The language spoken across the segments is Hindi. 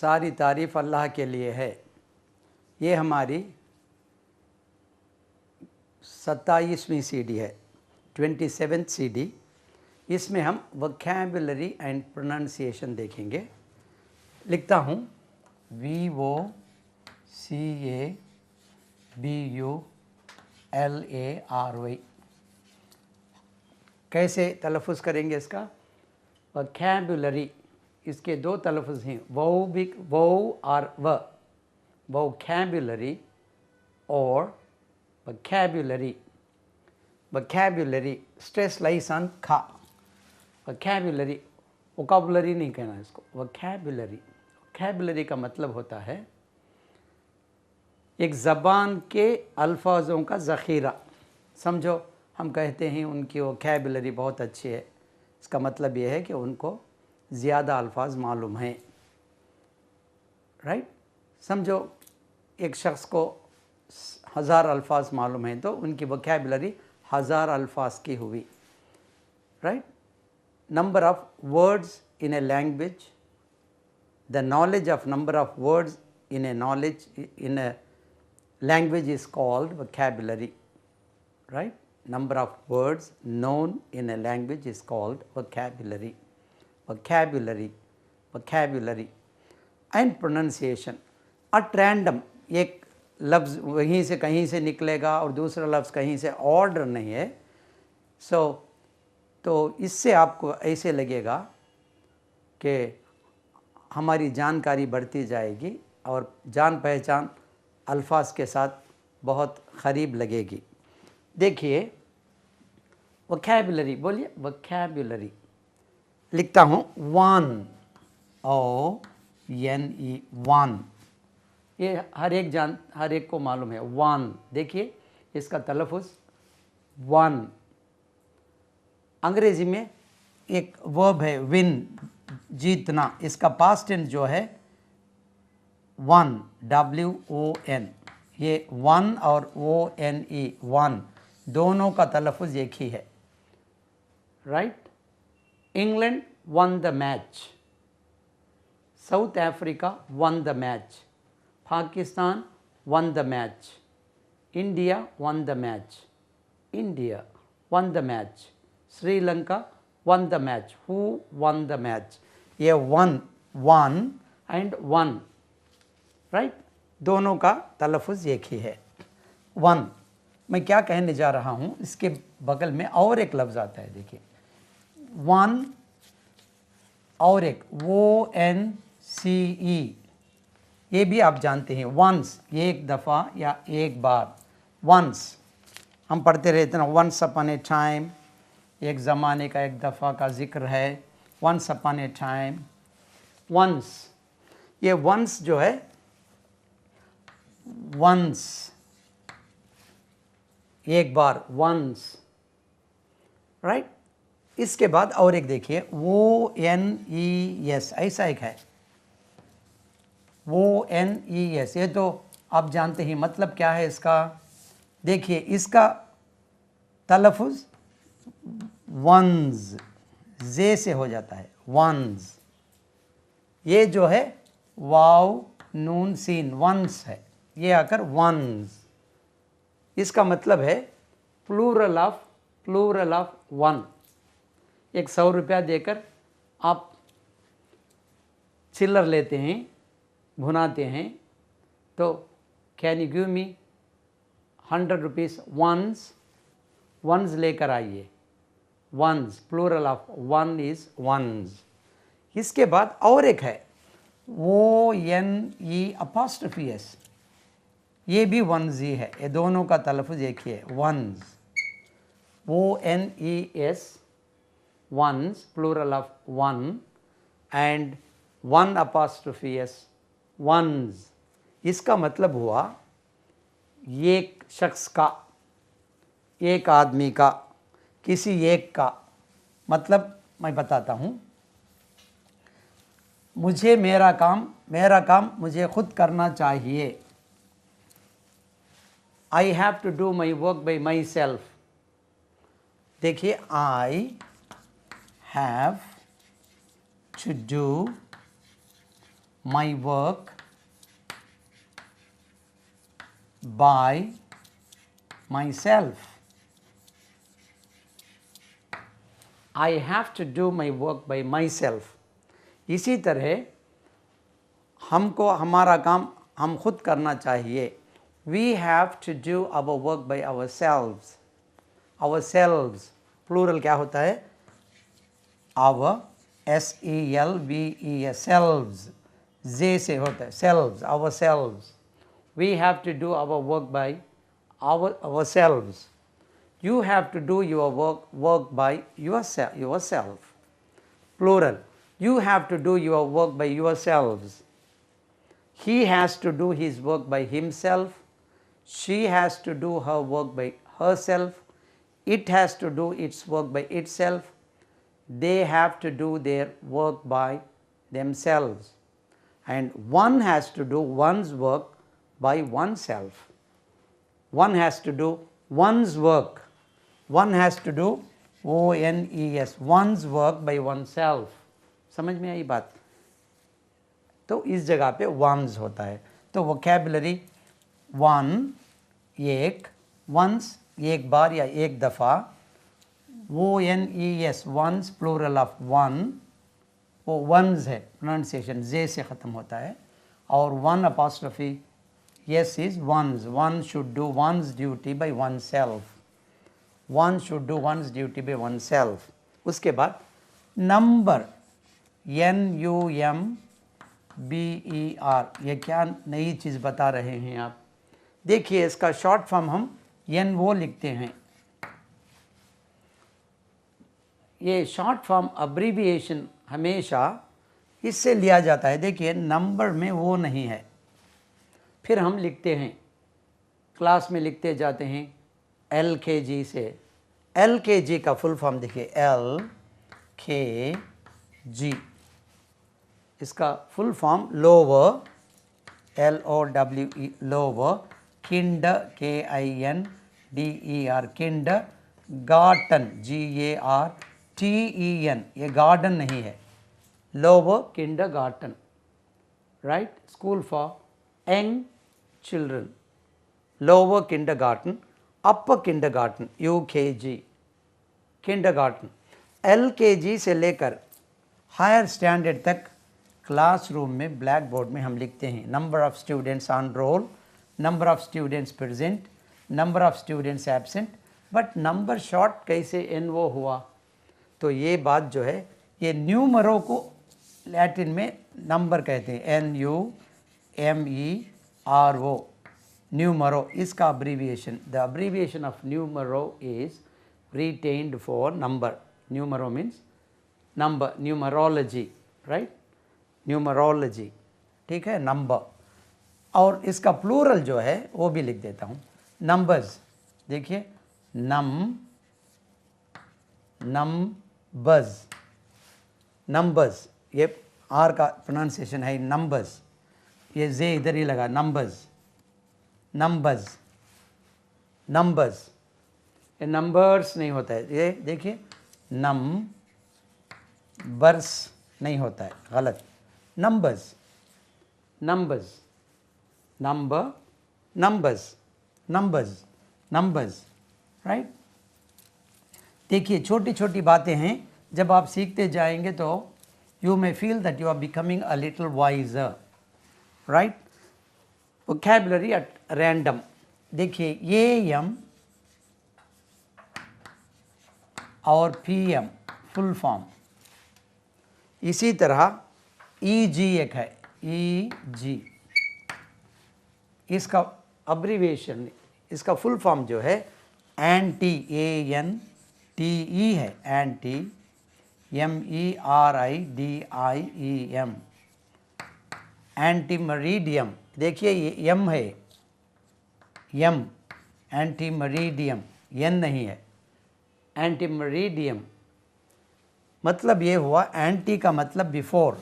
सारी तारीफ़ अल्लाह के लिए है। ये हमारी 27वीं सीडी है, 27th सीडी। इसमें हम वोकैबुलरी एंड प्रोनाउंसिएशन देखेंगे। लिखता हूँ VOCABULARY। कैसे तलफ़ुज़ करेंगे इसका? वोकैबुलरी, इसके दो तलफ़ुज़ हैं, वो और व। वोकैबुलरी और vocabulary. Vocabulary stress lies on खा। वोकैबुलरी, वोकैबुलरी नहीं कहना इसको, वोकैबुलरी। वोकैबुलरी का मतलब होता है एक ज़बान के अल्फाज़ों का ज़ख़ीरा। समझो, हम कहते हैं उनकी वोकैबुलरी बहुत अच्छी है, इसका मतलब ये है कि उनको ज़्यादा अल्फाज मालूम हैं। राइट? समझो एक शख्स को 1000 अल्फाज मालूम हैं तो उनकी वोकैबुलरी 1000 अल्फाज की हुई। Right? Number of words in a language, the knowledge of number of words in a language is called vocabulary. Right? Number of words known in a language is called vocabulary. Vocabulary, vocabulary and pronunciation. At random, एक लफ्ज़ वहीं से कहीं से निकलेगा और दूसरा लफ्ज़ कहीं से, ऑर्डर नहीं है। तो इससे आपको ऐसे लगेगा कि हमारी जानकारी बढ़ती जाएगी और जान पहचान अल्फाज के साथ बहुत करीब लगेगी। देखिए वोकैबुलरी, बोलिए वोकैबुलरी। लिखता हूँ वन, ONE, वन। ये हर एक को मालूम है, वन। देखिए इसका तलफ़ुज़ वन। अंग्रेज़ी में एक वर्ब है विन, जीतना, इसका पास्ट टेंस जो है वन, WON। ये वन और ONE, वन, दोनों का तलफ़ुज़ एक ही है। Right? England won the match, South Africa won the match, Pakistan won the match, India won the match, India won the match, Sri Lanka won the match, who won the match. ये won, won and one, right, दोनों का तलफ़ुज़ एक ही है, वन। मैं क्या कहने जा रहा हूँ, इसके बगल में और एक लफ्ज़ आता है। देखिए वन और एक ONCE, ये भी आप जानते हैं, वंस, एक दफ़ा या एक बार। वंस हम पढ़ते रहते हैं, वंस अपॉन ए टाइम, एक ज़माने का, एक दफ़ा का जिक्र है, once upon a time, once. ये वंस जो है, वंस एक बार, वंस। राइट? इसके बाद और एक देखिए ONES, ऐसा एक है ONES। ये तो आप जानते हैं, मतलब क्या है इसका? देखिए इसका तलफ़ुज़ वंस, जे से हो जाता है, वंस। ये जो है वाव नून सीन, वंस है, ये आकर वंस। इसका मतलब है प्लूरल ऑफ वन। एक 100 रुपया देकर आप चिल्लर लेते हैं, भुनाते हैं, तो can you give me 100 rupees once? Once लेकर आइए, once, plural of one is once. इसके बाद और एक है ONE', ये भी वंस ही है, ये दोनों का तलफ़ुज़ एक ही है, once, ONES, ones, plural of one, and one', ones। इसका मतलब हुआ एक शख्स का, एक आदमी का, किसी एक का। मतलब मैं बताता हूँ, मुझे मेरा काम मुझे खुद करना चाहिए। I have to do my work by myself। देखिए I have to do my work by myself. I have to do my work by myself. इसी तरह हमको हमारा काम हम खुद करना चाहिए. We have to do our work by ourselves. Ourselves plural क्या होता है? Our selves, selves, Z से होता है selves, ourselves. We have to do our work by ourselves. You have to do your work by yourself. Plural. You have to do your work by yourselves. He has to do his work by himself. She has to do her work by herself. It has to do its work by itself. They have to do their work by themselves. And one has to do one's work by oneself. One has to do one's work. One has to do ONES, one's work by oneself. समझ में आई बात? तो इस जगह पे one's होता है. तो वोकैबुलरी one एक, once एक बार या एक दफ़ा, ONES once plural of one, वो one's है, pronunciation Z से ख़त्म होता है, और one apostrophe yes is one's. One should do one's duty by oneself. One should do one's duty by oneself. उसके बाद number NUMBER, ये क्या नई चीज़ बता रहे हैं आप? देखिए इसका शॉर्ट फॉर्म हम NO लिखते हैं. ये शॉर्ट फॉर्म अब्रीविएशन हमेशा इससे लिया जाता है. देखिए नंबर में वो नहीं है, फिर हम लिखते हैं, क्लास में लिखते जाते हैं LKG से. LKG का फुल फॉर्म देखिए LKG, इसका full form lower LOWE lower, kinder KINDER kinder, garten GARTEN, ये गार्डन नहीं है, lower kindergarten, right? School for young children, lower kindergarten, upper kindergarten, UKG, kindergarten. LKG से लेकर हायर स्टैंडर्ड तक क्लासरूम में ब्लैक बोर्ड में हम लिखते हैं number of students on roll, number of students present, number of students absent. But number short कैसे NO हुआ? तो ये बात जो है, ये न्यूमरो को लैटिन में नंबर कहते हैं, NUMERO, numero. इसका abbreviation, the abbreviation of numero is retained for number. Numero means number, numerology, right? Numerology, ठीक है, number. और इसका प्लूरल जो है वो भी लिख देता हूँ, numbers. देखिए numbers, numbers, ये R का प्रोनाउंसिएशन है numbers, ये जे इधर ही लगा, नंबर्स, नंबर्स, नंबर्स, ये नंबर्स नहीं होता है. ये देखिए नंबर्स नहीं होता है, गलत. Numbers, numbers, number, numbers, numbers, numbers, right? देखिए छोटी छोटी बातें हैं, जब आप सीखते जाएंगे तो you may feel that you are becoming a little wiser, right? Vocabulary at random. देखिए AM और PM फुल फॉर्म. इसी तरह EG एक है, EG, इसका अब्रीविएशन, इसका फुल फॉर्म जो है एंटी, ANTE है, एंटी, MERIDIEM, एंटीमेरिडियम. देखिए ये M है, M, एंटीमेरिडियम, N नहीं है, एंटीमेरिडियम. मतलब ये हुआ, एंटी का मतलब बिफोर,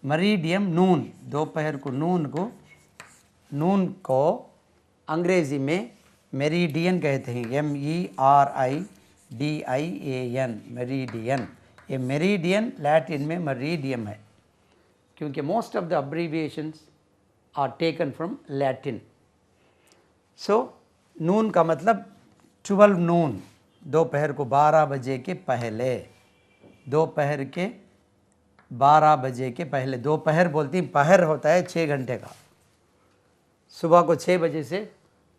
मेरिडियम नून, दोपहर को नून को अंग्रेज़ी में मेरिडियन कहते हैं, MERIDIAN, मेरिडियन. ये मेरिडियन लैटिन में मेरिडियम है. क्योंकि most of the abbreviations are taken from Latin. So noon का मतलब 12 नून, दोपहर को 12 बजे के पहले, दोपहर के 12 बजे के पहले. दोपहर बोलती पहर होता है 6 घंटे का. सुबह को 6 बजे से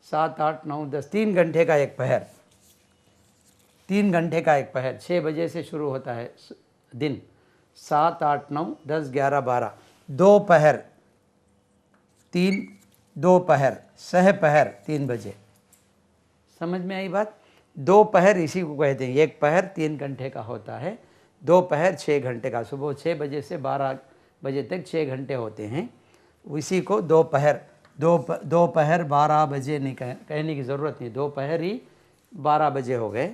7, 8, 9, 10, 3 घंटे का एक पहर. 3 घंटे का एक पहर. 6 बजे से शुरू होता है दिन. 7, 8, 9, 10, 11, 12. दोपहर 3, दोपहर सहपहर 3 बजे. समझ में आई बात? दोपहर इसी को कहते हैं. एक पहर 3 घंटे का होता है, दोपहर 6 घंटे का. सुबह 6 बजे से 12 बजे तक 6 घंटे होते हैं, इसी को दोपहर. दोपहर 12 बजे नहीं कहने की ज़रूरत नहीं, दोपहर ही 12 बजे हो गए.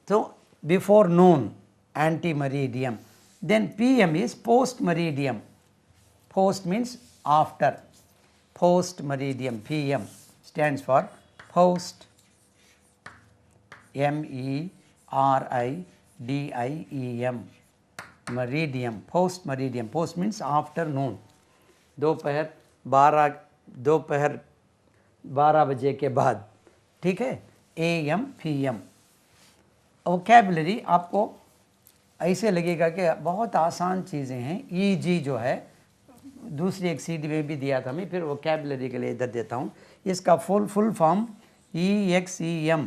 तो before noon ante meridium. Then PM is post meridium. Post means after. Post meridium. PM stands for post. MERIDIEM. Meridium. Post meridium. Post means afternoon. दोपहर 12 बजे के बाद. ठीक है. AM PM. वोकैबुलरी आपको ऐसे लगेगा कि बहुत आसान चीज़ें हैं. EG जो है दूसरी एक CD में भी दिया था, मैं फिर वोकैबुलरी के लिए इधर देता हूँ. इसका full form EXEM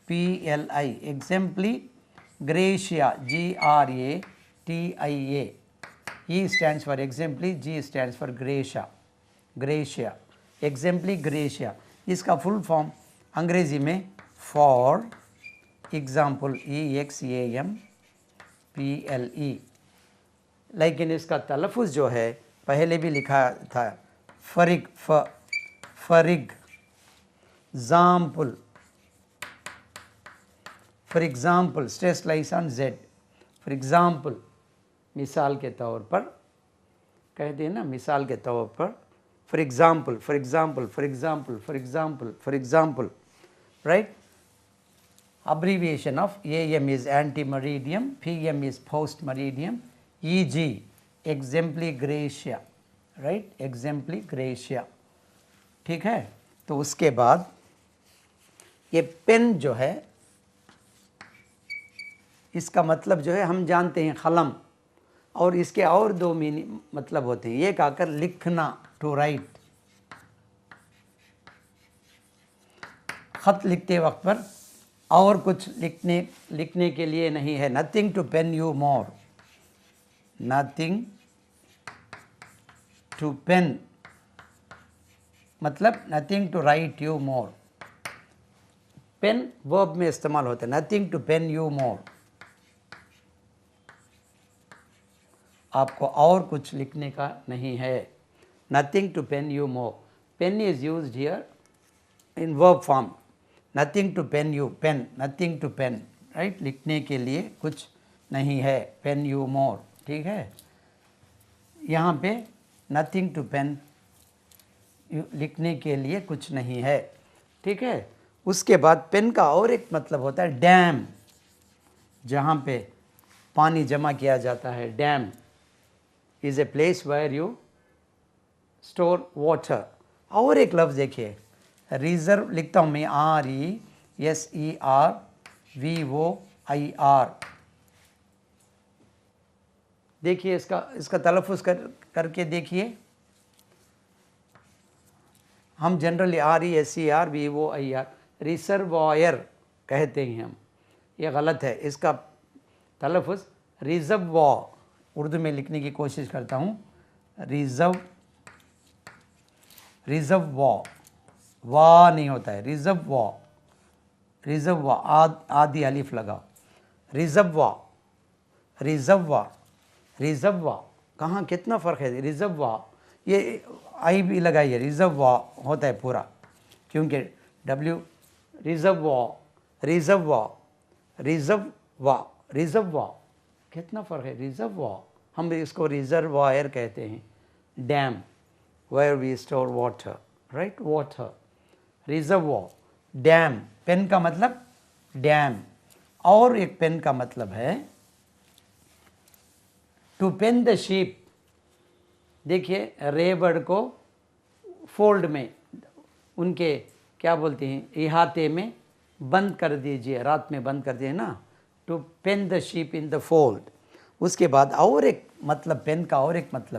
PLI. Exempli gratia GRATIA. E stands for exempli, G stands for Gracia. Gracia. Exempli Gracia. इसका फुल फॉर्म अंग्रेजी में फॉर एग्जाम्पल EXAM PLE. लेकिन इसका तलफ़ुज़ जो है पहले भी लिखा था फरिग. फरिग for example stress lies on Z. For example मिसाल के तौर पर कहते हैं ना, मिसाल के तौर पर. For example, for example, for example, for example, for example. Right. Abbreviation of AM is antemeridium, PM is post meridium, EG exempli gracia. Right. Exempli gracia. ठीक है. तो उसके बाद ये पेन जो है, इसका मतलब जो है हम जानते हैं कलम, और इसके और दो मीनिंग मतलब होते हैं. एक आकर लिखना, टू राइट. खत लिखते वक्त पर और कुछ लिखने के लिए नहीं है. Nothing to pen you more. Nothing to pen मतलब nothing to write you more. Pen verb में इस्तेमाल होता है. Nothing to pen you more. आपको और कुछ लिखने का नहीं है. Nothing to pen you more. Pen is used here in verb form. Nothing to pen you. Pen, nothing to pen. Right. लिखने के लिए कुछ नहीं है. Pen you more. ठीक है. यहाँ पे नथिंग टू पेन, लिखने के लिए कुछ नहीं है. ठीक है. उसके बाद पेन का और एक मतलब होता है डैम, जहाँ पे पानी जमा किया जाता है. Dam is a place where you store water. और एक लफ्ज़ देखिए, रिजर्व लिखता हूँ मैं, RESERVOIR. देखिए इसका तलफ़ुज़ करके देखिए. हम जनरली RESERVOIR रिजर्वायर कहते हैं हम. ये गलत है. इसका तलफ़ुज़ रिजर्वॉर. उर्दू में लिखने की कोशिश करता हूँ. रिजर्वॉर. वाह नहीं होता है. रिजर्वॉर. आदि अलिफ लगाओ. रिजर्वॉर. कहाँ कितना फ़र्क है. रिजर्वॉर, ये आई भी लगाइए. रिजर्वॉर होता है पूरा, क्योंकि W. रिजर्वॉर कितना फ़र्क है. रिजर्वॉर हम इसको रिजर्वायर कहते हैं. Dam where we store water. Right. Water. Reservoir. Dam. Pen का मतलब डैम. और एक पेन का मतलब है टू पेन द शीप, देखिए रे वर्ड को फोल्ड में, उनके क्या बोलते हैं इहाते में बंद कर दीजिए, रात में बंद कर दिए ना, to pen the sheep in the fold. उसके बाद और एक मतलब पेन का और एक मतलब